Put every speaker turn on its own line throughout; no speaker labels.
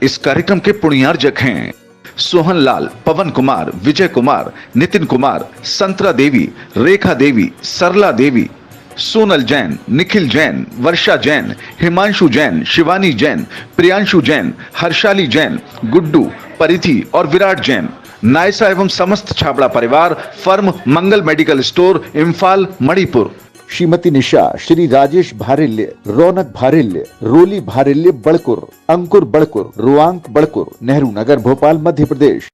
इस कार्यक्रम के पुण्यार्जक हैं सोहन लाल, पवन कुमार, विजय कुमार, नितिन कुमार, संतरा देवी, रेखा देवी, सरला देवी, सोनल जैन, निखिल जैन, वर्षा जैन, हिमांशु जैन, शिवानी जैन, प्रियांशु जैन, हर्षाली जैन, गुड्डू, परिधि और विराट जैन। नायसा एवं समस्त छाबड़ा परिवार, फर्म मंगल मेडिकल स्टोर, इम्फाल, मणिपुर। श्रीमती निशा, श्री राजेश भारिल्य, रौनक भारिल्य, रोली भारिल्य बड़कुर, अंकुर बड़कुर, रुआंक बड़कुर, नेहरू नगर, भोपाल, मध्य प्रदेश।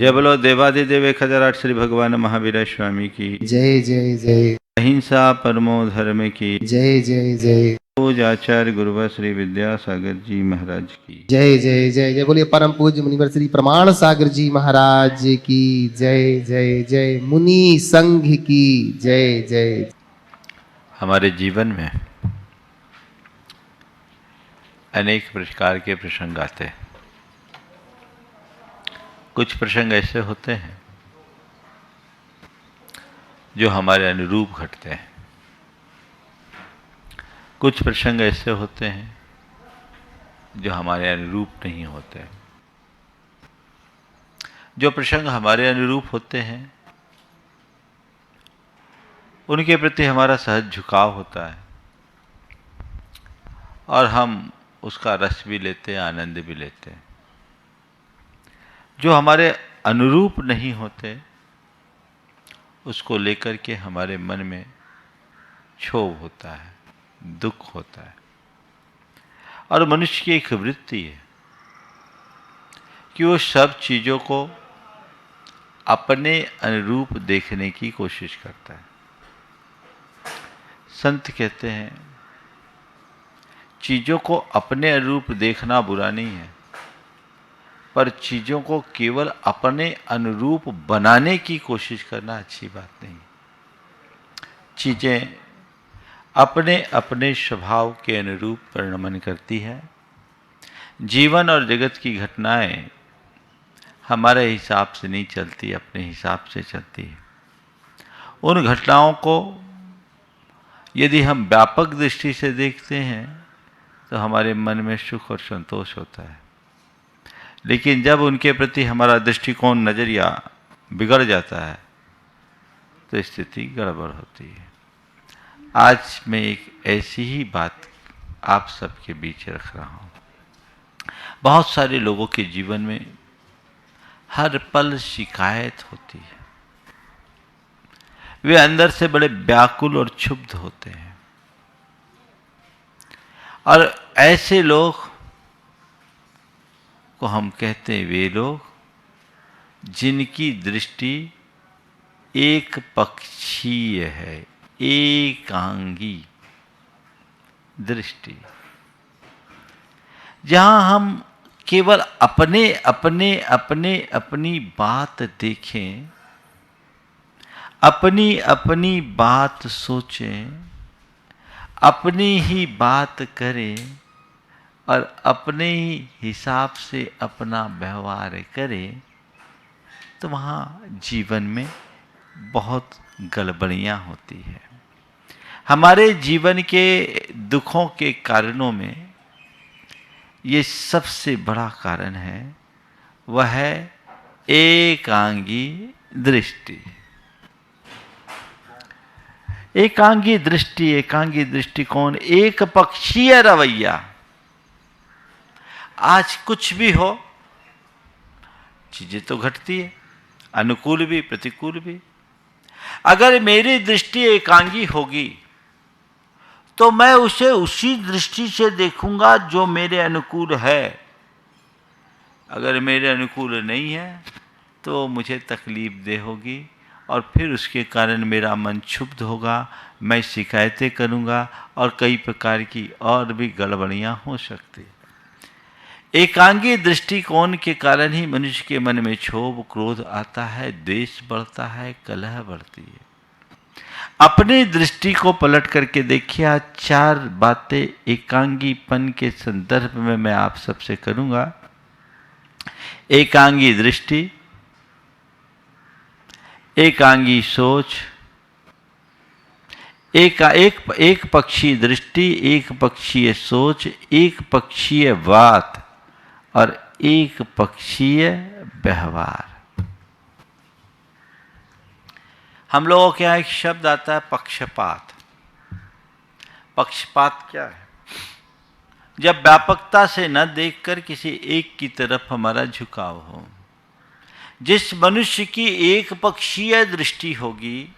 जय बोलो देवादिदेव 1008 श्री भगवान महावीर स्वामी की
जय जय जय।
अहिंसा परमो धर्म की
जय जय जय।
पूज आचार्य गुरुवर श्री विद्यासागर जी महाराज की
जय जय जय जय। बोलिए परम पूज्य मुनिवर श्री प्रमाण सागर जी महाराज की जय जय जय। मुनि संघ की जय जय।
हमारे जीवन में अनेक प्रकार के प्रसंग आते हैं। कुछ प्रसंग ऐसे होते हैं जो हमारे अनुरूप घटते हैं, कुछ प्रसंग ऐसे होते हैं जो हमारे अनुरूप नहीं होते। जो प्रसंग हमारे अनुरूप होते हैं उनके प्रति हमारा सहज झुकाव होता है और हम उसका रस भी लेते हैं, आनंद भी लेते हैं। जो हमारे अनुरूप नहीं होते उसको लेकर के हमारे मन में क्षोभ होता है, दुख होता है। और मनुष्य की एक वृत्ति है कि वो सब चीज़ों को अपने अनुरूप देखने की कोशिश करता है। संत कहते हैं चीज़ों को अपने अनुरूप देखना बुरा नहीं है, पर चीज़ों को केवल अपने अनुरूप बनाने की कोशिश करना अच्छी बात नहीं। चीज़ें अपने अपने स्वभाव के अनुरूप परिणमन करती है। जीवन और जगत की घटनाएं हमारे हिसाब से नहीं चलती, अपने हिसाब से चलती है। उन घटनाओं को यदि हम व्यापक दृष्टि से देखते हैं तो हमारे मन में सुख और संतोष होता है, लेकिन जब उनके प्रति हमारा दृष्टिकोण, नज़रिया बिगड़ जाता है तो स्थिति गड़बड़ होती है। आज मैं एक ऐसी ही बात आप सबके बीच रख रहा हूँ। बहुत सारे लोगों के जीवन में हर पल शिकायत होती है। वे अंदर से बड़े व्याकुल और क्षुब्ध होते हैं और ऐसे लोग को हम कहते हैं वे लोग जिनकी दृष्टि एक पक्षीय है, एकांगी दृष्टि, जहां हम केवल अपने अपने अपने अपनी बात देखें, अपनी अपनी बात सोचें, अपनी ही बात करें और अपने ही हिसाब से अपना व्यवहार करें, तो वहाँ जीवन में बहुत गड़बड़ियाँ होती है। हमारे जीवन के दुखों के कारणों में ये सबसे बड़ा कारण है, वह है एकांगी दृष्टि। एकांगी दृष्टि, एकांगी दृष्टिकोण, एक पक्षीय रवैया। आज कुछ भी हो, चीजें तो घटती है, अनुकूल भी प्रतिकूल भी। अगर मेरी दृष्टि एकांगी होगी तो मैं उसे उसी दृष्टि से देखूंगा जो मेरे अनुकूल है। अगर मेरे अनुकूल नहीं है तो मुझे तकलीफ दे होगी और फिर उसके कारण मेरा मन क्षुब्ध होगा, मैं शिकायतें करूंगा और कई प्रकार की और भी गड़बड़ियां हो सकती। एकांगी दृष्टिकोण के कारण ही मनुष्य के मन में क्षोभ, क्रोध आता है, द्वेष बढ़ता है, कलह बढ़ती है। अपनी दृष्टि को पलट करके देखिए। आज 4 बातें एकांगीपन के संदर्भ में मैं आप सबसे करूंगा। एकांगी दृष्टि, एकांगी सोच, एक पक्षीय दृष्टि, एक पक्षीय सोच, एक पक्षीय बात और एक पक्षीय व्यवहार। हम लोगों के यहाँ एक शब्द आता है पक्षपात। पक्षपात क्या है? जब व्यापकता से न देखकर किसी एक की तरफ हमारा झुकाव हो। जिस मनुष्य की एक पक्षीय दृष्टि होगी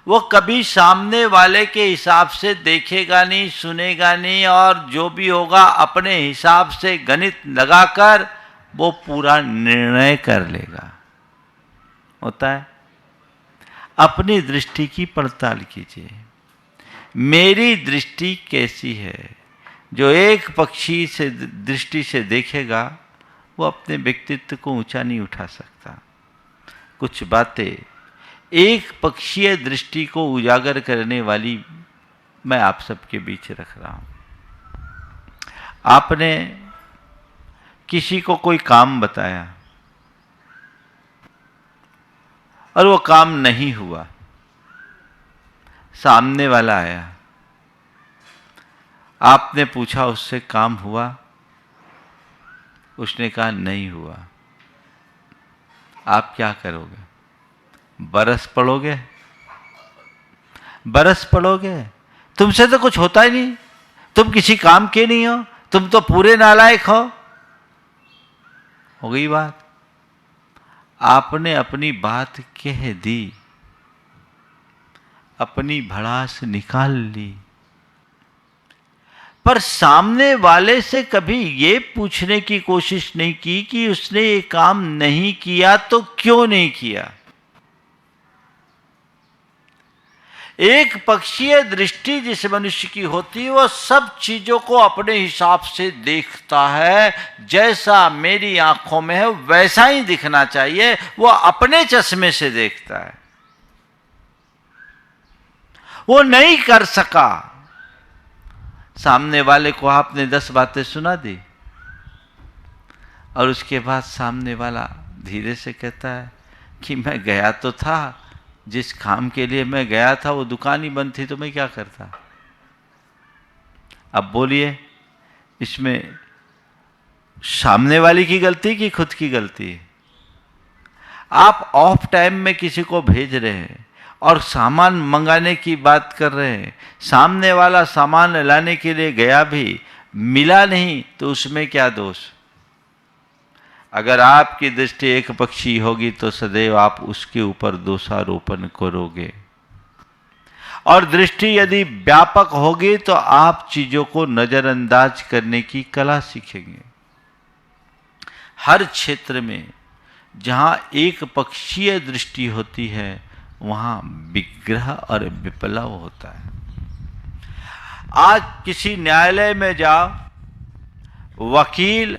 वो कभी सामने वाले के हिसाब से देखेगा नहीं, सुनेगा नहीं, और जो भी होगा अपने हिसाब से गणित लगाकर वो पूरा निर्णय कर लेगा। होता है? अपनी दृष्टि की पड़ताल कीजिए। मेरी दृष्टि कैसी है? जो एक पक्षी से दृष्टि से देखेगा वो अपने व्यक्तित्व को ऊंचा नहीं उठा सकता। कुछ बातें एक पक्षीय दृष्टि को उजागर करने वाली मैं आप सबके बीच रख रहा हूं। आपने किसी को कोई काम बताया और वो काम नहीं हुआ, सामने वाला आया, आपने पूछा उससे काम हुआ? उसने कहा नहीं हुआ। आप क्या करोगे? बरस पड़ोगे? बरस पड़ोगे? तुमसे तो कुछ होता ही नहीं, तुम किसी काम के नहीं हो, तुम तो पूरे नालायक हो गई बात। आपने अपनी बात कह दी, अपनी भड़ास निकाल ली, पर सामने वाले से कभी ये पूछने की कोशिश नहीं की कि उसने ये काम नहीं किया तो क्यों नहीं किया। एक पक्षीय दृष्टि जिस मनुष्य की होती है वो सब चीजों को अपने हिसाब से देखता है। जैसा मेरी आंखों में है वैसा ही दिखना चाहिए, वो अपने चश्मे से देखता है। वो नहीं कर सका, सामने वाले को आपने 10 बातें सुना दी और उसके बाद सामने वाला धीरे से कहता है कि मैं गया तो था, जिस काम के लिए मैं गया था वो दुकान ही बंद थी, तो मैं क्या करता। अब बोलिए, इसमें सामने वाले की गलती कि खुद की गलती है? आप ऑफ टाइम में किसी को भेज रहे हैं और सामान मंगाने की बात कर रहे हैं, सामने वाला सामान लाने के लिए गया भी, मिला नहीं, तो उसमें क्या दोष? अगर आपकी दृष्टि एक पक्षी होगी तो सदैव आप उसके ऊपर दोषारोपण करोगे, और दृष्टि यदि व्यापक होगी तो आप चीजों को नजरअंदाज करने की कला सीखेंगे। हर क्षेत्र में जहां एक पक्षीय दृष्टि होती है वहां विग्रह और विप्लव होता है। आज किसी न्यायालय में जाओ, वकील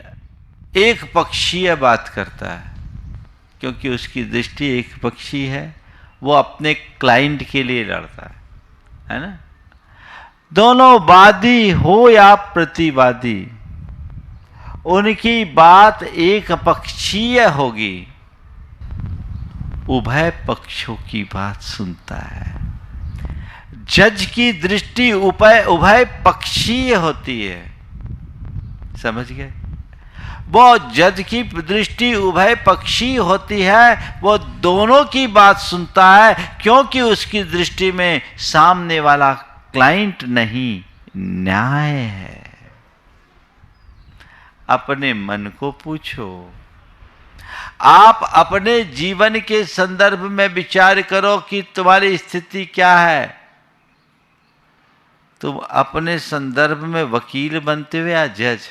एक पक्षीय बात करता है क्योंकि उसकी दृष्टि एक पक्षी है, वो अपने क्लाइंट के लिए लड़ता है ना। दोनों वादी हो या प्रतिवादी, उनकी बात एक पक्षीय होगी, उभय पक्षों की बात सुनता है। जज की दृष्टि उभय पक्षीय होती है, समझ गए? वो जज की दृष्टि उभय पक्षी होती है, वो दोनों की बात सुनता है क्योंकि उसकी दृष्टि में सामने वाला क्लाइंट नहीं, न्याय है। अपने मन को पूछो, आप अपने जीवन के संदर्भ में विचार करो कि तुम्हारी स्थिति क्या है। तुम अपने संदर्भ में वकील बनते हो या जज?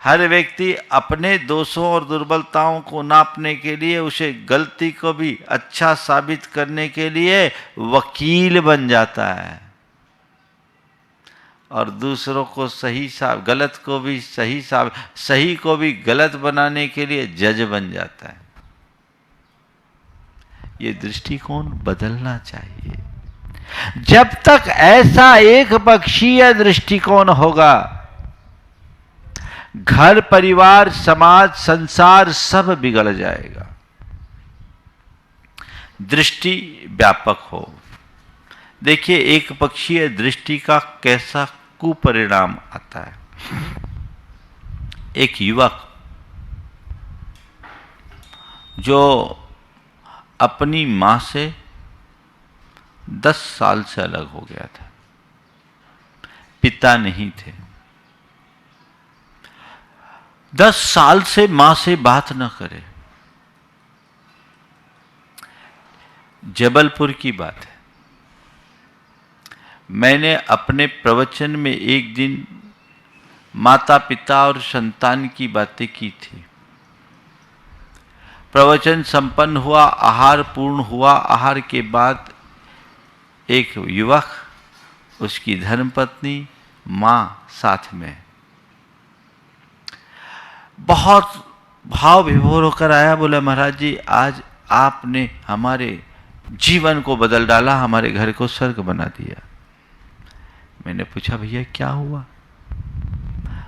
हर व्यक्ति अपने दोषों और दुर्बलताओं को नापने के लिए, उसे गलती को भी अच्छा साबित करने के लिए वकील बन जाता है, और दूसरों को गलत को भी सही को भी गलत बनाने के लिए जज बन जाता है। ये दृष्टिकोण बदलना चाहिए। जब तक ऐसा एक पक्षीय दृष्टिकोण होगा, घर, परिवार, समाज, संसार सब बिगड़ जाएगा। दृष्टि व्यापक हो। देखिए एक पक्षीय दृष्टि का कैसा कुपरिणाम आता है। एक युवक जो अपनी मां से 10 साल से अलग हो गया था, पिता नहीं थे, 10 साल से मां से बात न करे। जबलपुर की बात है। मैंने अपने प्रवचन में एक दिन माता पिता और संतान की बातें की थी। प्रवचन संपन्न हुआ, आहार पूर्ण हुआ। आहार के बाद एक युवक, उसकी धर्मपत्नी, मां साथ में बहुत भाव विभोर होकर आया। बोला महाराज जी आज आपने हमारे जीवन को बदल डाला, हमारे घर को स्वर्ग बना दिया। मैंने पूछा भैया क्या हुआ?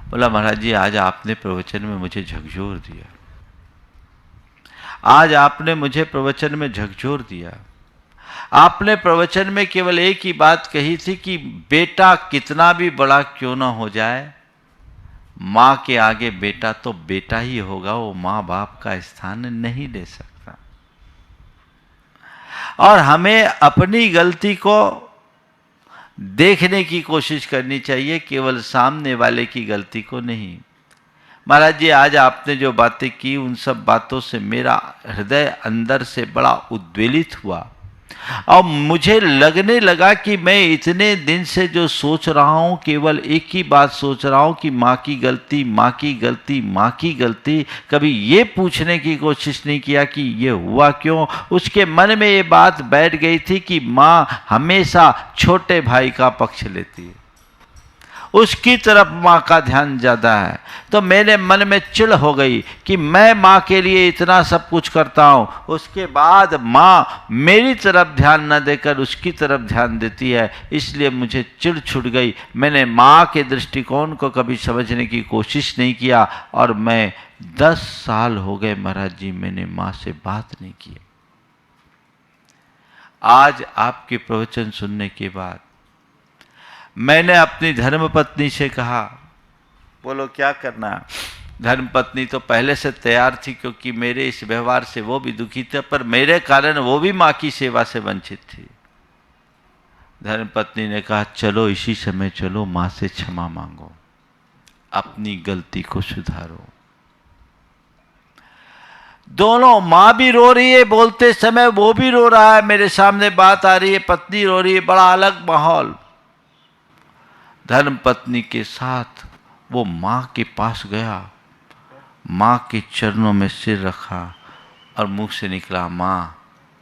बोला महाराज जी आज आपने प्रवचन में मुझे झकझोर दिया, आज आपने मुझे प्रवचन में झकझोर दिया। आपने प्रवचन में केवल एक ही बात कही थी कि बेटा कितना भी बड़ा क्यों ना हो जाए, मां के आगे बेटा तो बेटा ही होगा, वो मां बाप का स्थान नहीं ले सकता। और हमें अपनी गलती को देखने की कोशिश करनी चाहिए, केवल सामने वाले की गलती को नहीं। महाराज जी आज आपने जो बातें की उन सब बातों से मेरा हृदय अंदर से बड़ा उद्वेलित हुआ और मुझे लगने लगा कि मैं इतने दिन से जो सोच रहा हूं केवल एक ही बात सोच रहा हूं कि मां की गलती, मां की गलती, मां की गलती। कभी ये पूछने की कोशिश नहीं किया कि ये हुआ क्यों। उसके मन में ये बात बैठ गई थी कि मां हमेशा छोटे भाई का पक्ष लेती है, उसकी तरफ मां का ध्यान ज्यादा है। तो मेरे मन में चिढ़ हो गई कि मैं मां के लिए इतना सब कुछ करता हूं, उसके बाद मां मेरी तरफ ध्यान न देकर उसकी तरफ ध्यान देती है, इसलिए मुझे चिढ़ छूट गई। मैंने मां के दृष्टिकोण को कभी समझने की कोशिश नहीं किया और मैं 10 साल हो गए महाराज जी मैंने मां से बात नहीं की। आज आपके प्रवचन सुनने के बाद मैंने अपनी धर्मपत्नी से कहा, बोलो क्या करना। धर्मपत्नी तो पहले से तैयार थी क्योंकि मेरे इस व्यवहार से वो भी दुखी थे, पर मेरे कारण वो भी मां की सेवा से वंचित थी। धर्मपत्नी ने कहा चलो इसी समय चलो, मां से क्षमा मांगो, अपनी गलती को सुधारो। दोनों, मां भी रो रही है बोलते समय, वो भी रो रहा है, मेरे सामने बात आ रही है, पत्नी रो रही है, बड़ा अलग माहौल। धर्मपत्नी के साथ वो मां के पास गया, मां के चरणों में सिर रखा और मुंह से निकला मां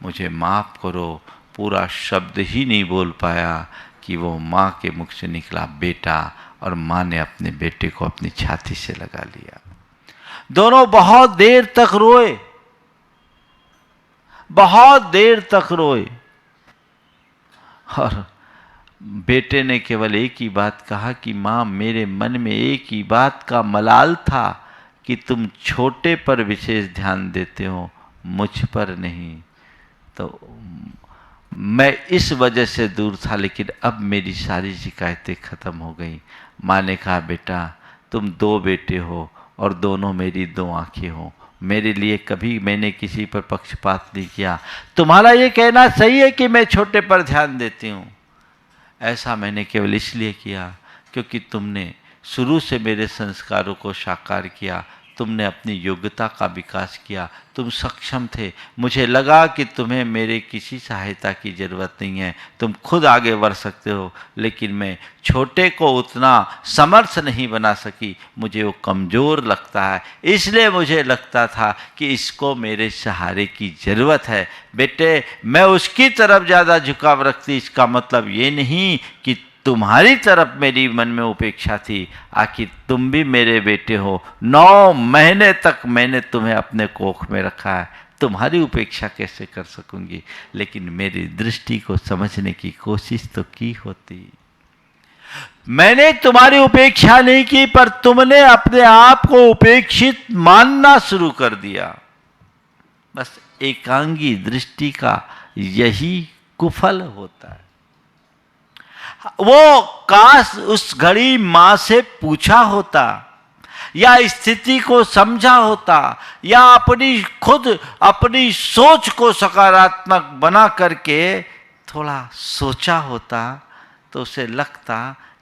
मुझे माफ करो। पूरा शब्द ही नहीं बोल पाया कि वो मां के मुख से निकला बेटा, और मां ने अपने बेटे को अपनी छाती से लगा लिया। दोनों बहुत देर तक रोए, बहुत देर तक रोए और बेटे ने केवल एक ही बात कहा कि मां मेरे मन में एक ही बात का मलाल था कि तुम छोटे पर विशेष ध्यान देते हो, मुझ पर नहीं। तो मैं इस वजह से दूर था, लेकिन अब मेरी सारी शिकायतें खत्म हो गई। मां ने कहा बेटा तुम 2 बेटे हो और दोनों मेरी 2 आंखें हो, मेरे लिए कभी मैंने किसी पर पक्षपात नहीं किया। तुम्हारा ये कहना सही है कि मैं छोटे पर ध्यान देती हूँ, ऐसा मैंने केवल इसलिए किया क्योंकि तुमने शुरू से मेरे संस्कारों को साकार किया, तुमने अपनी योग्यता का विकास किया, तुम सक्षम थे। मुझे लगा कि तुम्हें मेरे किसी सहायता की ज़रूरत नहीं है, तुम खुद आगे बढ़ सकते हो, लेकिन मैं छोटे को उतना समर्थ नहीं बना सकी, मुझे वो कमज़ोर लगता है, इसलिए मुझे लगता था कि इसको मेरे सहारे की ज़रूरत है। बेटे मैं उसकी तरफ ज़्यादा झुकाव रखती, इसका मतलब ये नहीं कि तुम्हारी तरफ मेरी मन में उपेक्षा थी, आखिर तुम भी मेरे बेटे हो। 9 महीने तक मैंने तुम्हें अपने कोख में रखा है, तुम्हारी उपेक्षा कैसे कर सकूंगी। लेकिन मेरी दृष्टि को समझने की कोशिश तो की होती। मैंने तुम्हारी उपेक्षा नहीं की, पर तुमने अपने आप को उपेक्षित मानना शुरू कर दिया। बस एकांगी दृष्टि का यही कुफल होता है। वो काश उस घड़ी मां से पूछा होता, या स्थिति को समझा होता, या अपनी सोच को सकारात्मक बना करके थोड़ा सोचा होता, तो उसे लगता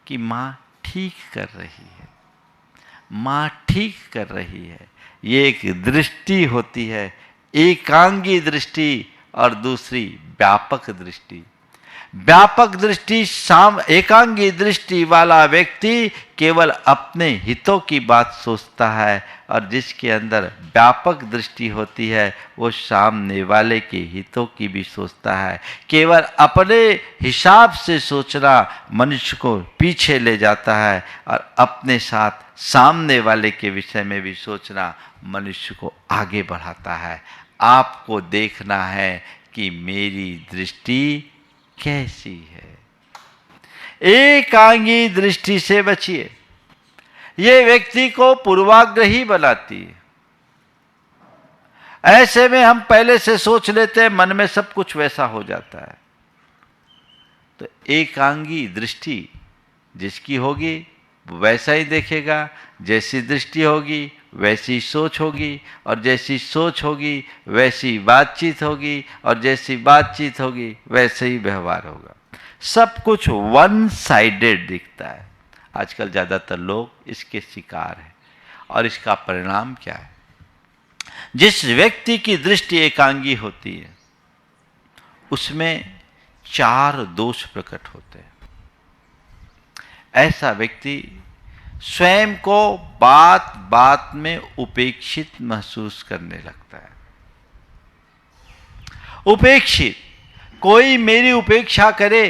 कि मां ठीक कर रही है, मां ठीक कर रही है। ये एक दृष्टि होती है, एकांगी दृष्टि, और दूसरी व्यापक दृष्टि। व्यापक दृष्टि एकांगी दृष्टि वाला व्यक्ति केवल अपने हितों की बात सोचता है, और जिसके अंदर व्यापक दृष्टि होती है वो सामने वाले के हितों की भी सोचता है। केवल अपने हिसाब से सोचना मनुष्य को पीछे ले जाता है, और अपने साथ सामने वाले के विषय में भी सोचना मनुष्य को आगे बढ़ाता है। आपको देखना है कि मेरी दृष्टि कैसी है। एकांगी दृष्टि से बचिए, ये व्यक्ति को पूर्वाग्रही बनाती है। ऐसे में हम पहले से सोच लेते हैं, मन में सब कुछ वैसा हो जाता है। तो एकांगी दृष्टि जिसकी होगी वो वैसा ही देखेगा, जैसी दृष्टि होगी वैसी सोच होगी, और जैसी सोच होगी वैसी बातचीत होगी, और जैसी बातचीत होगी वैसे ही व्यवहार होगा। सब कुछ वन साइडेड दिखता है। आजकल ज़्यादातर लोग इसके शिकार हैं, और इसका परिणाम क्या है? जिस व्यक्ति की दृष्टि एकांगी होती है उसमें 4 दोष प्रकट होते हैं। ऐसा व्यक्ति स्वयं को बात बात में उपेक्षित महसूस करने लगता है। उपेक्षित, कोई मेरी उपेक्षा करे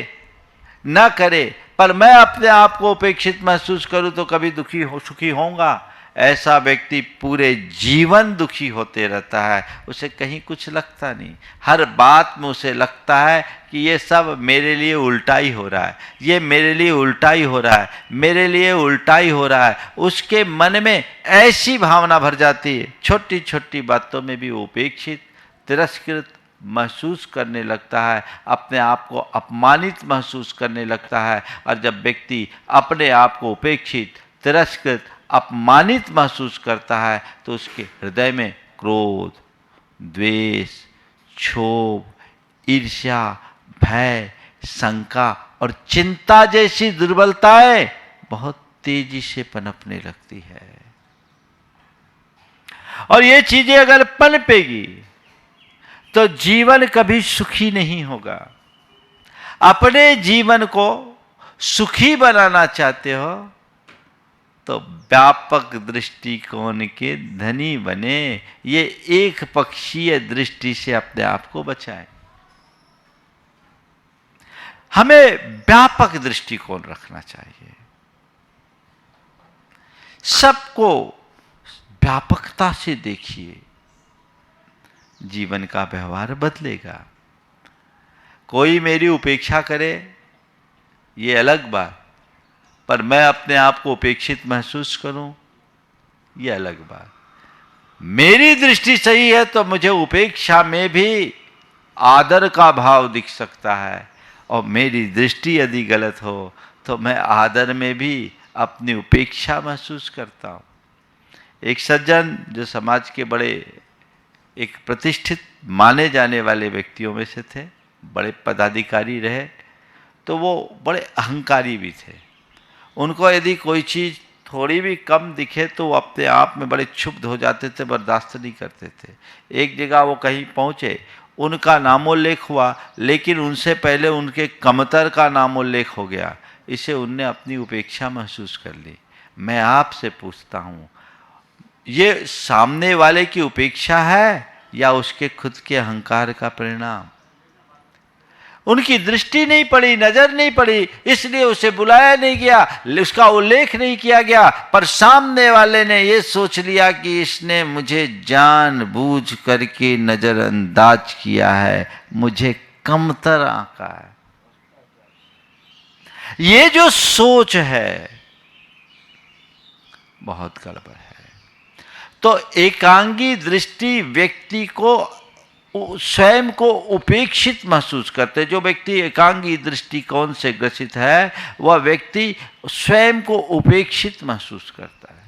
न करे, पर मैं अपने आप को उपेक्षित महसूस करूं तो कभी सुखी होऊंगा। ऐसा व्यक्ति पूरे जीवन दुखी होते रहता है, उसे कहीं कुछ लगता नहीं। हर बात में उसे लगता है कि ये सब मेरे लिए उल्टा ही हो रहा है, ये मेरे लिए उल्टा ही हो रहा है, मेरे लिए उल्टा ही हो रहा है। उसके मन में ऐसी भावना भर जाती है, छोटी छोटी बातों में भी उपेक्षित, तिरस्कृत महसूस करने लगता है, अपने आप को अपमानित महसूस करने लगता है। और जब व्यक्ति अपने आप को उपेक्षित, तिरस्कृत, अपमानित महसूस करता है तो उसके हृदय में क्रोध, द्वेष, क्षोभ, ईर्ष्या, भय, शंका और चिंता जैसी दुर्बलताएं बहुत तेजी से पनपने लगती है। और ये चीजें अगर पनपेगी तो जीवन कभी सुखी नहीं होगा। अपने जीवन को सुखी बनाना चाहते हो तो व्यापक दृष्टिकोण के धनी बने। ये एक पक्षीय दृष्टि से अपने आप को बचाएं। हमें व्यापक दृष्टिकोण रखना चाहिए। सबको व्यापकता से देखिए, जीवन का व्यवहार बदलेगा। कोई मेरी उपेक्षा करे ये अलग बात, पर मैं अपने आप को उपेक्षित महसूस करूं ये अलग बात। मेरी दृष्टि सही है तो मुझे उपेक्षा में भी आदर का भाव दिख सकता है, और मेरी दृष्टि यदि गलत हो तो मैं आदर में भी अपनी उपेक्षा महसूस करता हूं। एक सज्जन जो समाज के बड़े एक प्रतिष्ठित माने जाने वाले व्यक्तियों में से थे, बड़े पदाधिकारी रहे, तो वो बड़े अहंकारी भी थे। उनको यदि कोई चीज़ थोड़ी भी कम दिखे तो वो अपने आप में बड़े क्षुब्ध हो जाते थे, बर्दाश्त नहीं करते थे। एक जगह वो कहीं पहुँचे, उनका नामोल्लेख हुआ, लेकिन उनसे पहले उनके कमतर का नामोल्लेख हो गया। इसे उनने अपनी उपेक्षा महसूस कर ली। मैं आपसे पूछता हूँ, ये सामने वाले की उपेक्षा है या उसके खुद के अहंकार का परिणाम? उनकी दृष्टि नहीं पड़ी, नजर नहीं पड़ी, इसलिए उसे बुलाया नहीं गया, उसका उल्लेख नहीं किया गया। पर सामने वाले ने ये सोच लिया कि इसने मुझे जानबूझ करके नजरअंदाज किया है, मुझे कमतर आंका है। ये जो सोच है बहुत गड़बड़ है। तो एकांगी दृष्टि व्यक्ति को स्वयं को उपेक्षित महसूस करते। जो व्यक्ति एकांगी दृष्टिकोण से ग्रसित है वह व्यक्ति स्वयं को उपेक्षित महसूस करता है।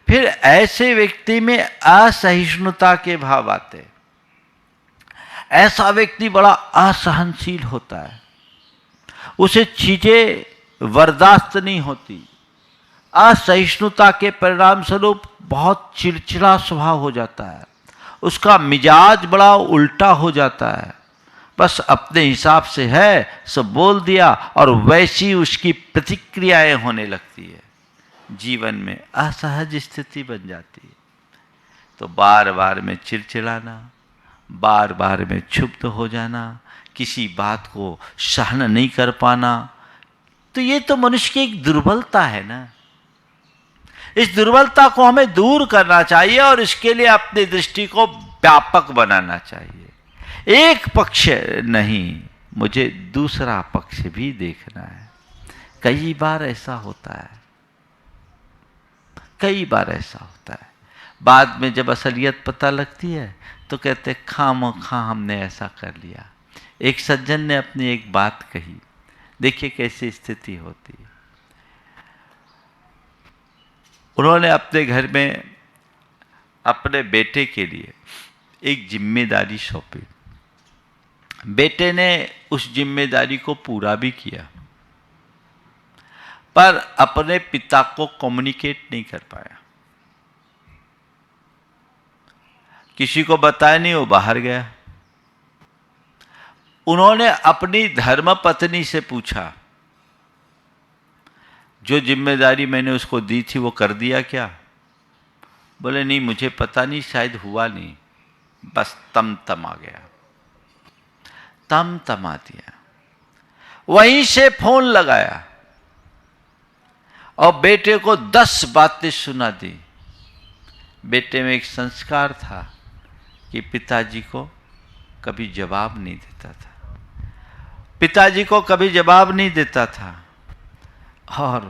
फिर ऐसे व्यक्ति में असहिष्णुता के भाव आते हैं। ऐसा व्यक्ति बड़ा असहनशील होता है, उसे चीजें बर्दाश्त नहीं होती। असहिष्णुता के परिणाम स्वरूप बहुत चिड़चिड़ा स्वभाव हो जाता है, उसका मिजाज बड़ा उल्टा हो जाता है। बस अपने हिसाब से है सब बोल दिया और वैसी उसकी प्रतिक्रियाएं होने लगती है। जीवन में असहज स्थिति बन जाती है। तो बार बार में चिड़चिड़ाना, बार बार में क्षुब्ध हो जाना, किसी बात को सहन नहीं कर पाना, तो ये तो मनुष्य की एक दुर्बलता है ना। इस दुर्बलता को हमें दूर करना चाहिए और इसके लिए अपनी दृष्टि को व्यापक बनाना चाहिए। एक पक्ष नहीं, मुझे दूसरा पक्ष भी देखना है। कई बार ऐसा होता है, कई बार ऐसा होता है। बाद में जब असलियत पता लगती है तो कहते खामखा हमने ऐसा कर लिया। एक सज्जन ने अपनी एक बात कही, देखिए कैसी स्थिति होती है। उन्होंने अपने घर में अपने बेटे के लिए एक जिम्मेदारी सौंपी। बेटे ने उस जिम्मेदारी को पूरा भी किया, पर अपने पिता को कम्युनिकेट नहीं कर पाया। किसी को बताया नहीं, वो बाहर गया। उन्होंने अपनी धर्मपत्नी से पूछा, जो जिम्मेदारी मैंने उसको दी थी वो कर दिया क्या? बोले नहीं, मुझे पता नहीं, शायद हुआ नहीं। बस तमा गया, तमा दिया। वहीं से फोन लगाया और बेटे को 10 बातें सुना दी। बेटे में एक संस्कार था कि पिताजी को कभी जवाब नहीं देता था, पिताजी को कभी जवाब नहीं देता था। और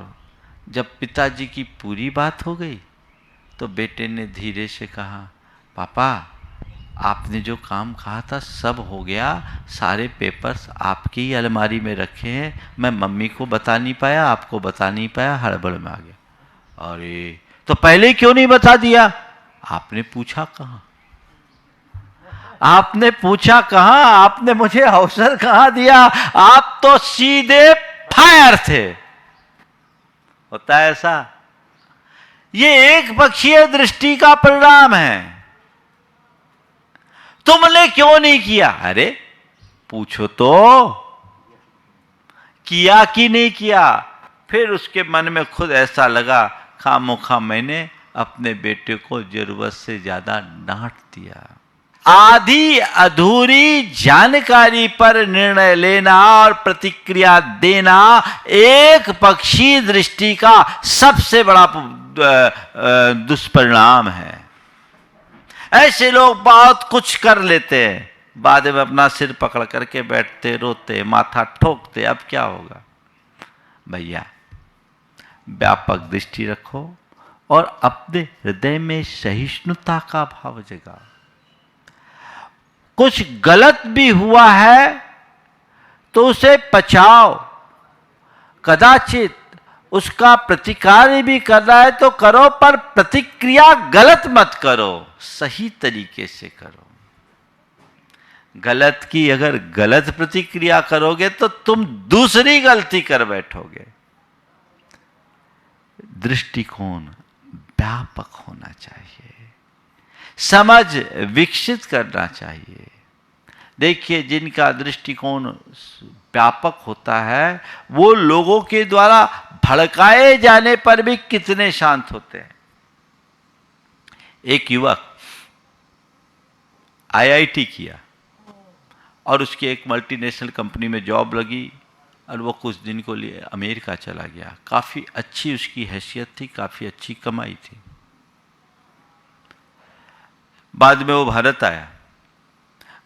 जब पिताजी की पूरी बात हो गई तो बेटे ने धीरे से कहा, पापा आपने जो काम कहा था सब हो गया, सारे पेपर्स आपकी ही अलमारी में रखे हैं, मैं मम्मी को बता नहीं पाया, आपको बता नहीं पाया, हड़बड़ में आ गया। अरे तो पहले क्यों नहीं बता दिया? आपने पूछा कहाँ? आपने पूछा कहाँ? आपने मुझे अवसर कहाँ दिया? आप तो सीधे फायर थे। होता है ऐसा। ये एक पक्षीय दृष्टि का परिणाम है। तुमने क्यों नहीं किया? अरे पूछो तो, किया कि नहीं किया? फिर उसके मन में खुद ऐसा लगा, खामोखा मैंने अपने बेटे को जरूरत से ज्यादा डांट दिया। आधी अधूरी जानकारी पर निर्णय लेना और प्रतिक्रिया देना एक पक्षी दृष्टि का सबसे बड़ा दुष्परिणाम है। ऐसे लोग बहुत कुछ कर लेते हैं, बाद में अपना सिर पकड़ करके बैठते, रोते, माथा ठोकते। अब क्या होगा? भैया व्यापक दृष्टि रखो और अपने हृदय में सहिष्णुता का भाव जगाओ। कुछ गलत भी हुआ है तो उसे पचाओ, कदाचित उसका प्रतिकार भी करना है तो करो, पर प्रतिक्रिया गलत मत करो, सही तरीके से करो। गलत की अगर गलत प्रतिक्रिया करोगे तो तुम दूसरी गलती कर बैठोगे। दृष्टिकोण व्यापक होना चाहिए, समझ विकसित करना चाहिए। देखिए, जिनका दृष्टिकोण व्यापक होता है वो लोगों के द्वारा भड़काए जाने पर भी कितने शांत होते हैं। एक युवक आईआईटी किया और उसकी एक मल्टीनेशनल कंपनी में जॉब लगी और वो कुछ दिन को लिए अमेरिका चला गया। काफ़ी अच्छी उसकी हैसियत थी, काफ़ी अच्छी कमाई थी। बाद में वो भारत आया।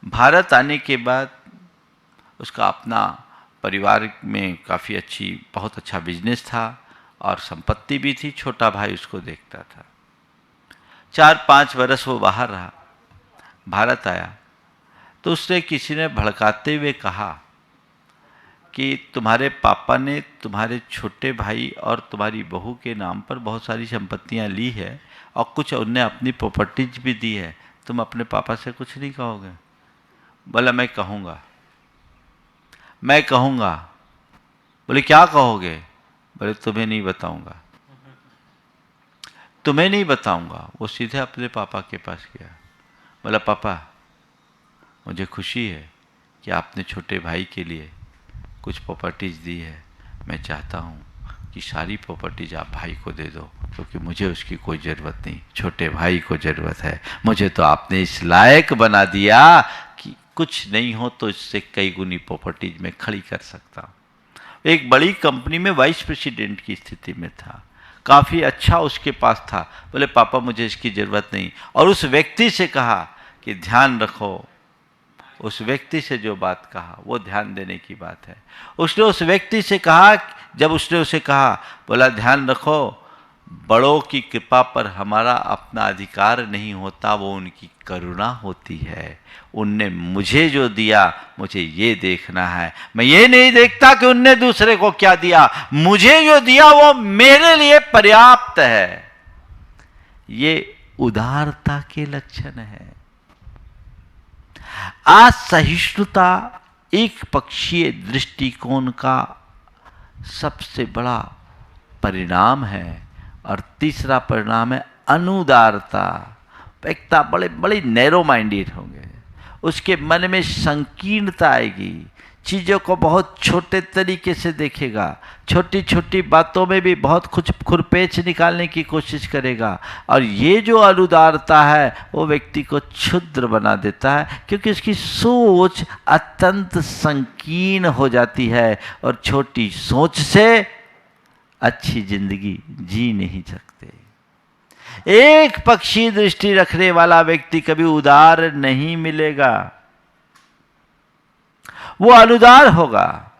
भारत आने के बाद उसका अपना परिवार में काफ़ी अच्छी, बहुत अच्छा बिजनेस था और संपत्ति भी थी। छोटा भाई उसको देखता था। 4-5 वर्ष वो बाहर रहा, भारत आया तो उसने किसी ने भड़काते हुए कहा कि तुम्हारे पापा ने तुम्हारे छोटे भाई और तुम्हारी बहू के नाम पर बहुत सारी संपत्तियां ली है और कुछ उनने अपनी प्रॉपर्टीज भी दी है, तुम अपने पापा से कुछ नहीं कहोगे? बोला मैं कहूँगा, मैं कहूँगा। बोले क्या कहोगे? बोले तुम्हें नहीं बताऊँगा, तुम्हें नहीं बताऊँगा। वो सीधे अपने पापा के पास गया। बोला पापा मुझे खुशी है कि आपने छोटे भाई के लिए कुछ प्रॉपर्टीज दी है, मैं चाहता हूँ कि सारी प्रॉपर्टीज आप भाई को दे दो, क्योंकि मुझे उसकी कोई ज़रूरत नहीं, छोटे भाई को ज़रूरत है। मुझे तो आपने इस लायक बना दिया कि कुछ नहीं हो तो इससे कई गुनी प्रॉपर्टीज में खड़ी कर सकता हूँ। एक बड़ी कंपनी में वाइस प्रेसिडेंट की स्थिति में था, काफ़ी अच्छा उसके पास था। बोले पापा मुझे इसकी ज़रूरत नहीं। और उस व्यक्ति से कहा कि ध्यान रखो, उस व्यक्ति से जो बात कहा वो ध्यान देने की बात है। उसने उस व्यक्ति से कहा, जब उसने उसे कहा, बोला ध्यान रखो, बड़ों की कृपा पर हमारा अपना अधिकार नहीं होता, वो उनकी करुणा होती है। उनने मुझे जो दिया मुझे ये देखना है, मैं ये नहीं देखता कि उनने दूसरे को क्या दिया, मुझे जो दिया वो मेरे लिए पर्याप्त है। ये उदारता के लक्षण है। असहिष्णुता एक पक्षीय दृष्टिकोण का सबसे बड़ा परिणाम है। और तीसरा परिणाम है अनुदारता। व्यक्ति बड़े बड़े नैरो माइंडेड होंगे, उसके मन में संकीर्णता आएगी, चीज़ों को बहुत छोटे तरीके से देखेगा, छोटी छोटी बातों में भी बहुत कुछ खुरपेच निकालने की कोशिश करेगा। और ये जो अनुदारता है वो व्यक्ति को क्षुद्र बना देता है, क्योंकि उसकी सोच अत्यंत संकीर्ण हो जाती है और छोटी सोच से अच्छी जिंदगी जी नहीं सकते। एक पक्षी दृष्टि रखने वाला व्यक्ति कभी उदार नहीं मिलेगा, वो अनुदार होगा,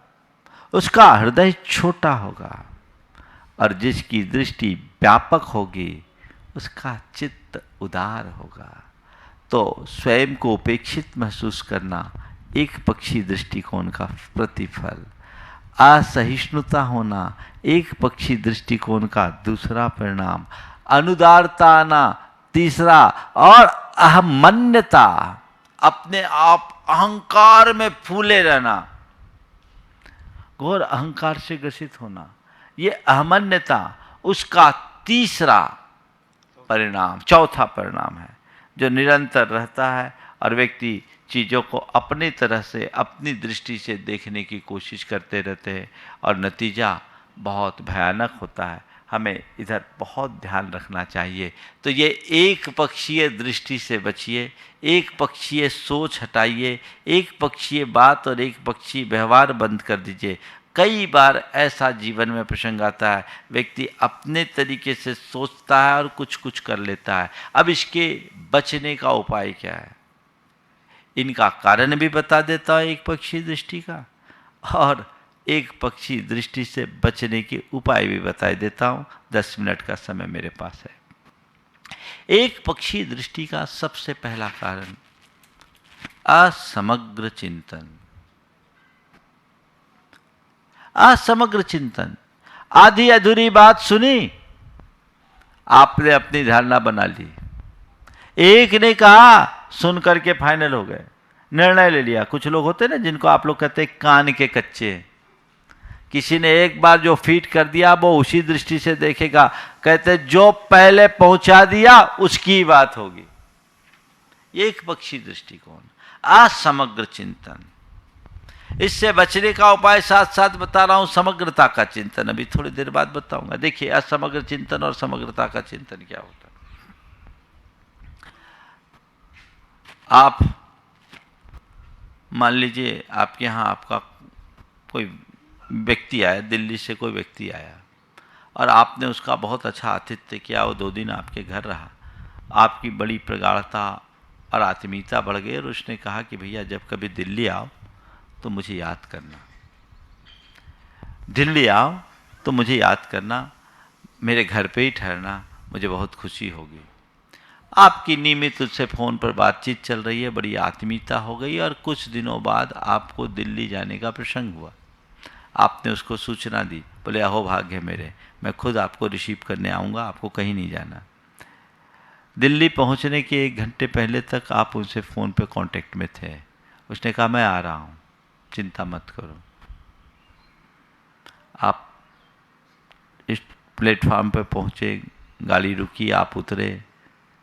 उसका हृदय छोटा होगा। और जिसकी दृष्टि व्यापक होगी उसका चित्त उदार होगा। तो स्वयं को उपेक्षित महसूस करना एक पक्षी दृष्टिकोण का प्रतिफल। असहिष्णुता होना एक पक्षी दृष्टिकोण का दूसरा परिणाम। अनुदारता आना तीसरा। और अहमन्यता, अपने आप अहंकार में फूले रहना, घोर अहंकार से ग्रसित होना, ये अहमन्यता उसका तीसरा परिणाम, चौथा परिणाम है, जो निरंतर रहता है। और व्यक्ति चीज़ों को अपनी तरह से, अपनी दृष्टि से देखने की कोशिश करते रहते हैं और नतीजा बहुत भयानक होता है। हमें इधर बहुत ध्यान रखना चाहिए। तो ये एक पक्षीय दृष्टि से बचिए, एक पक्षीय सोच हटाइए, एक पक्षीय बात और एक पक्षीय व्यवहार बंद कर दीजिए। कई बार ऐसा जीवन में प्रसंग आता है, व्यक्ति अपने तरीके से सोचता है और कुछ कुछ कर लेता है। अब इसके बचने का उपाय क्या है, इनका कारण भी बता देता हूँ एक पक्षी दृष्टि का, और एक पक्षी दृष्टि से बचने के उपाय भी बता देता हूँ। 10 मिनट का समय मेरे पास है। एक पक्षी दृष्टि का सबसे पहला कारण असमग्र चिंतन। असमग्र चिंतन, आधी अधूरी बात सुनी, आपने अपनी धारणा बना ली। एक ने कहा, सुन करके फाइनल हो गए, निर्णय ले लिया। कुछ लोग होते हैं ना जिनको आप लोग कहते हैं कान के कच्चे। किसी ने एक बार जो फीट कर दिया वो उसी दृष्टि से देखेगा, कहते जो पहले पहुंचा दिया उसकी बात होगी। एक पक्षी दृष्टिकोण, असमग्र चिंतन। इससे बचने का उपाय साथ साथ बता रहा हूं, समग्रता का चिंतन अभी थोड़ी देर बाद बताऊंगा। देखिए असमग्र चिंतन और समग्रता का चिंतन क्या होता है। आप मान लीजिए आपके यहाँ आपका कोई व्यक्ति आया, दिल्ली से कोई व्यक्ति आया और आपने उसका बहुत अच्छा आतिथ्य किया, वो 2 दिन आपके घर रहा, आपकी बड़ी प्रगाढ़ता और आत्मीयता बढ़ गई और उसने कहा कि भैया जब कभी दिल्ली आओ तो मुझे याद करना, दिल्ली आओ तो मुझे याद करना, मेरे घर पे ही ठहरना, मुझे बहुत खुशी होगी। आपकी नियमित उससे फ़ोन पर बातचीत चल रही है, बड़ी आत्मीयता हो गई और कुछ दिनों बाद आपको दिल्ली जाने का प्रसंग हुआ। आपने उसको सूचना दी, बोले अहो भाग्य मेरे, मैं खुद आपको रिसीव करने आऊँगा, आपको कहीं नहीं जाना। दिल्ली पहुंचने के 1 घंटे पहले तक आप उनसे फ़ोन पे कांटेक्ट में थे। उसने कहा मैं आ रहा हूँ, चिंता मत करो। आप इस प्लेटफार्म पे पहुँचे, गाड़ी रुकी, आप उतरे,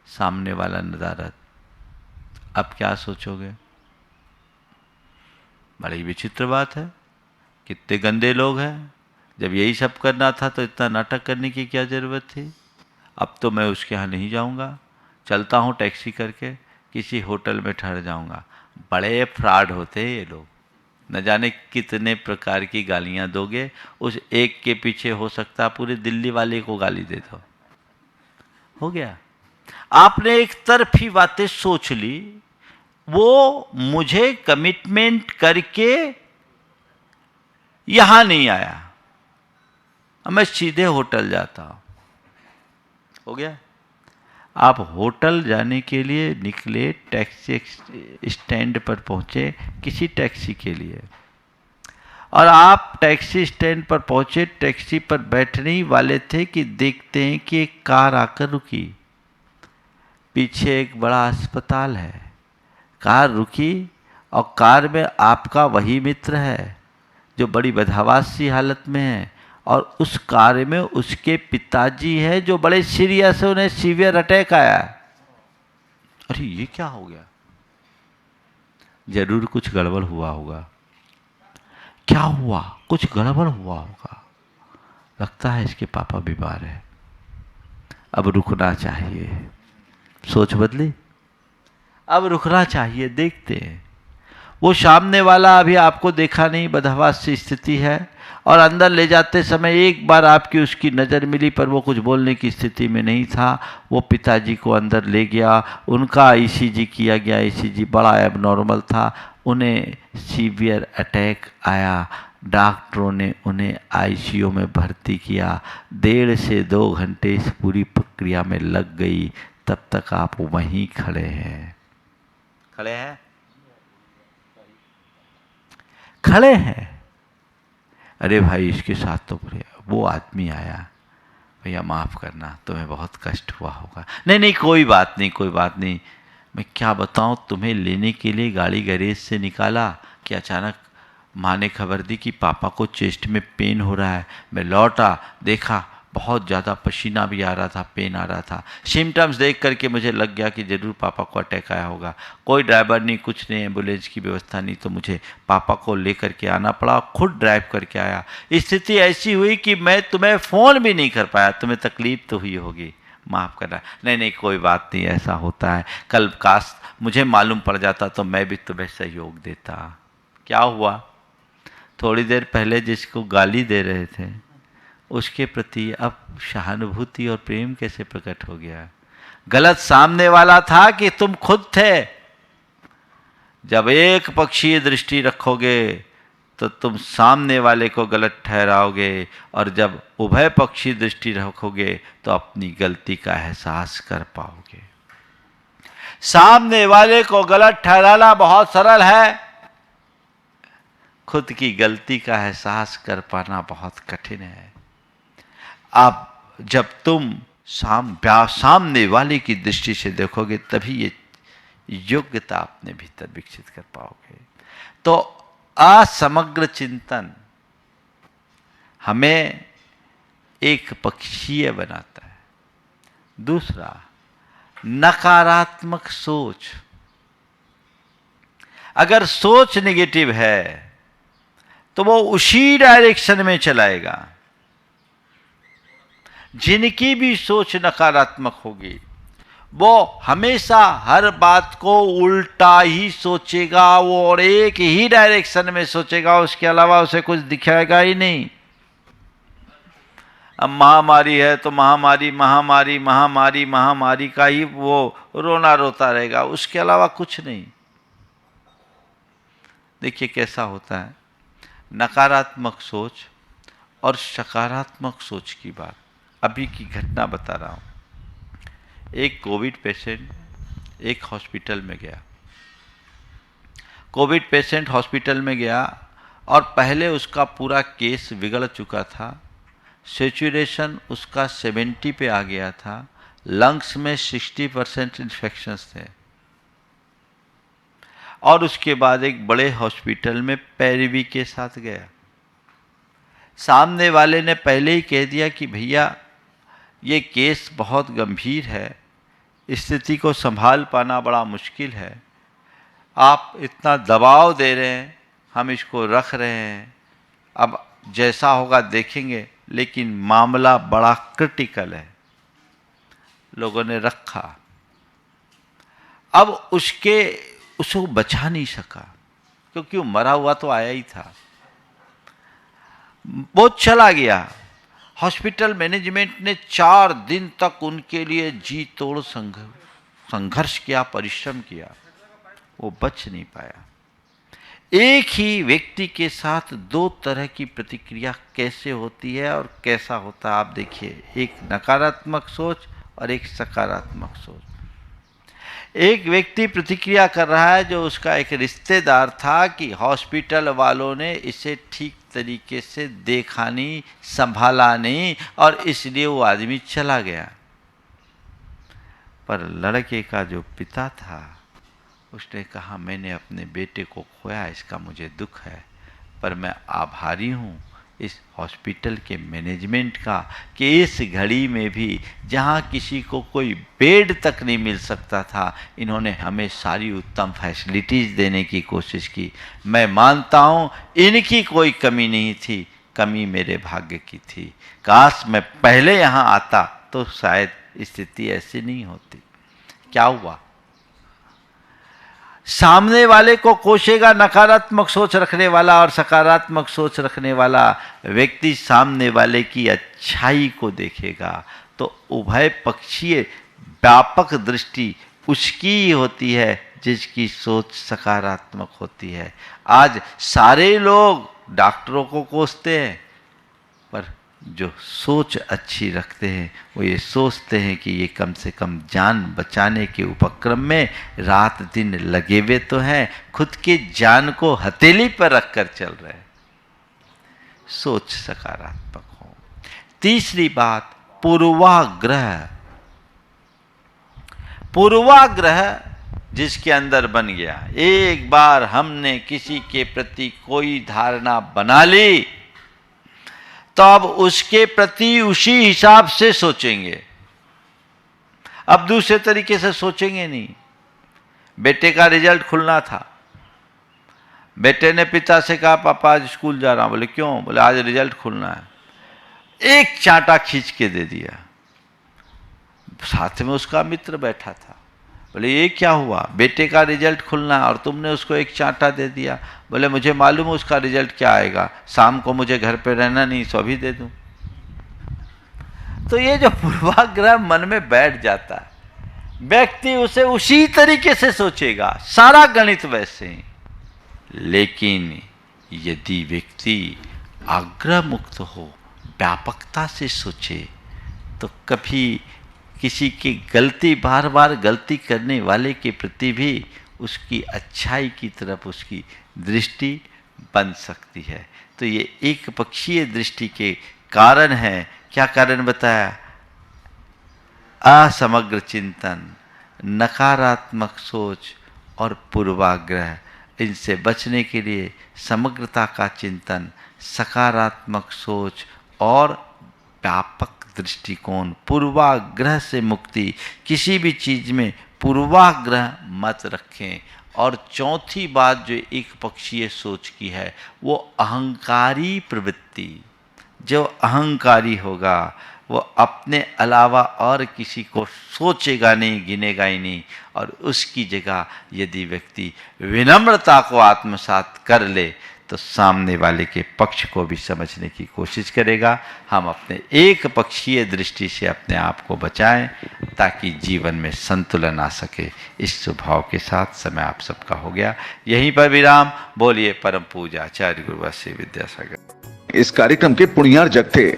सामने वाला नदारत। अब क्या सोचोगे? बड़ी विचित्र बात है, कितने गंदे लोग हैं। जब यही सब करना था तो इतना नाटक करने की क्या ज़रूरत थी। अब तो मैं उसके यहाँ नहीं जाऊँगा, चलता हूँ टैक्सी करके किसी होटल में ठहर जाऊँगा। बड़े फ्रॉड होते हैं ये लोग, न जाने कितने प्रकार की गालियाँ दोगे, उस एक के पीछे हो सकता पूरे दिल्ली वाले को गाली दे दो। हो गया, आपने एक तरफी बातें सोच ली। वो मुझे कमिटमेंट करके यहां नहीं आया, अब मैं सीधे होटल जाता हूं। हो गया, आप होटल जाने के लिए निकले, टैक्सी स्टैंड पर पहुंचे किसी टैक्सी के लिए, और आप टैक्सी स्टैंड पर पहुंचे, टैक्सी पर बैठने ही वाले थे कि देखते हैं कि एक कार आकर रुकी। पीछे एक बड़ा अस्पताल है। कार रुकी और कार में आपका वही मित्र है जो बड़ी बदहवास सी हालत में है, और उस कार में उसके पिताजी है जो बड़े सीरियस है, उन्हें सीवियर अटैक आया। अरे ये क्या हो गया? जरूर कुछ गड़बड़ हुआ होगा। क्या हुआ? कुछ गड़बड़ हुआ होगा। लगता है इसके पापा बीमार है, अब रुकना चाहिए। सोच बदली, अब रुकना चाहिए। देखते हैं, वो सामने वाला अभी आपको देखा नहीं, बदहवास सी स्थिति है, और अंदर ले जाते समय एक बार आपकी उसकी नज़र मिली, पर वो कुछ बोलने की स्थिति में नहीं था। वो पिताजी को अंदर ले गया, उनका ईसीजी किया गया, ईसीजी बड़ा एबनॉर्मल था, उन्हें सीवियर अटैक आया। डॉक्टरों ने उन्हें आईसीयू में भर्ती किया। 1.5 से 2 घंटे इस पूरी प्रक्रिया में लग गई। तब तक आप वहीं खड़े हैं, खड़े हैं, खड़े हैं। अरे भाई इसके साथ तो वो आदमी आया, भैया माफ़ करना, तुम्हें बहुत कष्ट हुआ होगा। नहीं नहीं कोई बात नहीं, कोई बात नहीं। मैं क्या बताऊं, तुम्हें लेने के लिए गाड़ी गैरेज से निकाला कि अचानक माँ ने खबर दी कि पापा को चेस्ट में पेन हो रहा है। मैं लौटा, देखा बहुत ज़्यादा पसीना भी आ रहा था, पेन आ रहा था। सिम्टम्स देख करके मुझे लग गया कि ज़रूर पापा को अटैक आया होगा। कोई ड्राइवर नहीं, कुछ नहीं, एम्बुलेंस की व्यवस्था नहीं, तो मुझे पापा को लेकर के आना पड़ा, खुद ड्राइव करके आया। स्थिति ऐसी हुई कि मैं तुम्हें फ़ोन भी नहीं कर पाया। तुम्हें तकलीफ़ तो हुई होगी, माफ़ करना। नहीं नहीं कोई बात नहीं, ऐसा होता है। कल काश मुझे मालूम पड़ जाता तो मैं भी तुम्हें सहयोग देता। क्या हुआ? थोड़ी देर पहले जिसको गाली दे रहे थे उसके प्रति अब सहानुभूति और प्रेम कैसे प्रकट हो गया? गलत सामने वाला था कि तुम खुद थे? जब एक पक्षीय दृष्टि रखोगे तो तुम सामने वाले को गलत ठहराओगे, और जब उभय पक्षी दृष्टि रखोगे तो अपनी गलती का एहसास कर पाओगे। सामने वाले को गलत ठहराना बहुत सरल है, खुद की गलती का एहसास कर पाना बहुत कठिन है। अब जब तुम सामने वाले की दृष्टि से देखोगे तभी ये योग्यता अपने भीतर विकसित कर पाओगे। तो असमग्र चिंतन हमें एक पक्षीय बनाता है। दूसरा, नकारात्मक सोच। अगर सोच नेगेटिव है तो वो उसी डायरेक्शन में चलाएगा। जिनकी भी सोच नकारात्मक होगी वो हमेशा हर बात को उल्टा ही सोचेगा, वो और एक ही डायरेक्शन में सोचेगा, उसके अलावा उसे कुछ दिखाएगा ही नहीं। अब महामारी है तो महामारी महामारी महामारी महामारी का ही वो रोना रोता रहेगा, उसके अलावा कुछ नहीं। देखिए कैसा होता है नकारात्मक सोच और सकारात्मक सोच की बात। अभी की घटना बता रहा हूं। एक कोविड पेशेंट एक हॉस्पिटल में गया। कोविड पेशेंट हॉस्पिटल में गया और पहले उसका पूरा केस बिगड़ चुका था, सेचुरेशन उसका 70 पे आ गया था, लंग्स में 60% इन्फेक्शंस थे। और उसके बाद एक बड़े हॉस्पिटल में पैरवी के साथ गया। सामने वाले ने पहले ही कह दिया कि भैया ये केस बहुत गंभीर है, स्थिति को संभाल पाना बड़ा मुश्किल है, आप इतना दबाव दे रहे हैं, हम इसको रख रहे हैं, अब जैसा होगा देखेंगे, लेकिन मामला बड़ा क्रिटिकल है। लोगों ने रखा। अब उसको बचा नहीं सका, क्योंकि वो मरा हुआ तो आया ही था। वो चला गया। हॉस्पिटल मैनेजमेंट ने 4 दिन तक उनके लिए जी तोड़ संघर्ष किया, परिश्रम किया, वो बच नहीं पाया। एक ही व्यक्ति के साथ 2 तरह की प्रतिक्रिया कैसे होती है और कैसा होता है, आप देखिए। एक नकारात्मक सोच और एक सकारात्मक सोच। एक व्यक्ति प्रतिक्रिया कर रहा है जो उसका एक रिश्तेदार था कि हॉस्पिटल वालों ने इसे ठीक तरीके से देखा नहीं, संभाला नहीं, और इसलिए वो आदमी चला गया। पर लड़के का जो पिता था उसने कहा, मैंने अपने बेटे को खोया, इसका मुझे दुख है, पर मैं आभारी हूँ इस हॉस्पिटल के मैनेजमेंट का कि इस घड़ी में भी जहाँ किसी को कोई बेड तक नहीं मिल सकता था, इन्होंने हमें सारी उत्तम फैसिलिटीज़ देने की कोशिश की। मैं मानता हूँ इनकी कोई कमी नहीं थी, कमी मेरे भाग्य की थी। काश मैं पहले यहाँ आता तो शायद स्थिति ऐसी नहीं होती। क्या हुआ? सामने वाले को कोसेगा नकारात्मक सोच रखने वाला, और सकारात्मक सोच रखने वाला व्यक्ति सामने वाले की अच्छाई को देखेगा। तो उभय पक्षीय व्यापक दृष्टि उसकी ही होती है जिसकी सोच सकारात्मक होती है। आज सारे लोग डॉक्टरों को कोसते हैं, पर जो सोच अच्छी रखते हैं वो ये सोचते हैं कि ये कम से कम जान बचाने के उपक्रम में रात दिन लगे हुए तो हैं, खुद की जान को हथेली पर रखकर चल रहे हैं। सोच सकारात्मक हो। तीसरी बात, पूर्वाग्रह। पूर्वाग्रह जिसके अंदर बन गया, एक बार हमने किसी के प्रति कोई धारणा बना ली तो अब उसके प्रति उसी हिसाब से सोचेंगे, अब दूसरे तरीके से सोचेंगे नहीं। बेटे का रिजल्ट खुलना था, बेटे ने पिता से कहा, पापा आज स्कूल जा रहा हूं। बोले क्यों? बोले आज रिजल्ट खुलना है। एक चांटा खींच के दे दिया। साथ में उसका मित्र बैठा था। बोले ये क्या हुआ? बेटे का रिजल्ट खुलना और तुमने उसको एक चांटा दे दिया। बोले मुझे मालूम है उसका रिजल्ट क्या आएगा, शाम को मुझे घर पे रहना नहीं, सो अभी दे दूं। तो ये जो पूर्वाग्रह मन में बैठ जाता है, व्यक्ति उसे उसी तरीके से सोचेगा, सारा गणित वैसे ही। लेकिन यदि व्यक्ति आग्रह मुक्त हो, व्यापकता से सोचे, तो कभी किसी की गलती, बार बार गलती करने वाले के प्रति भी उसकी अच्छाई की तरफ उसकी दृष्टि बन सकती है। तो ये एक पक्षीय दृष्टि के कारण है। क्या कारण बताया? असमग्र चिंतन, नकारात्मक सोच और पूर्वाग्रह। इनसे बचने के लिए समग्रता का चिंतन, सकारात्मक सोच और व्यापक दृष्टिकोण, पूर्वाग्रह से मुक्ति। किसी भी चीज में पूर्वाग्रह मत रखें। और चौथी बात जो एक पक्षीय सोच की है, वो अहंकारी प्रवृत्ति। जो अहंकारी होगा वो अपने अलावा और किसी को सोचेगा नहीं, गिनेगा ही नहीं। और उसकी जगह यदि व्यक्ति विनम्रता को आत्मसात कर ले तो सामने वाले के पक्ष को भी समझने की कोशिश करेगा। हम अपने एक पक्षीय दृष्टि से अपने आप को बचाएं ताकि जीवन में संतुलन आ सके। इस स्वभाव के साथ समय आप सबका हो गया। यहीं पर विराम। बोलिए परम पूज्य आचार्य गुरु श्री विद्यासागर।
इस कार्यक्रम के पुण्यार्जक थे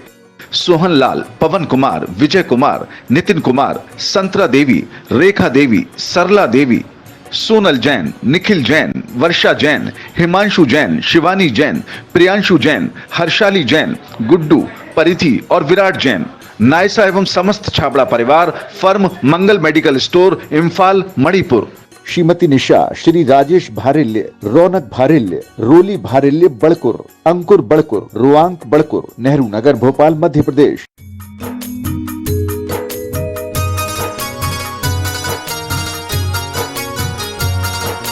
सोहनलाल, पवन कुमार, विजय कुमार, नितिन कुमार, संतरा देवी, रेखा देवी, सरला देवी, सोनल जैन, निखिल जैन, वर्षा जैन, हिमांशु जैन, शिवानी जैन, प्रियांशु जैन, हर्षाली जैन, गुड्डू, परिधि और विराट जैन। नायसा एवं समस्त छाबड़ा परिवार, फर्म मंगल मेडिकल स्टोर, इम्फाल, मणिपुर।
श्रीमती निशा, श्री राजेश भारिल्य, रौनक भारिल्य, रोली भारिल्य बड़कुर, अंकुर बड़कुर, रुआंक बड़कुर, नेहरू नगर, भोपाल, मध्य प्रदेश।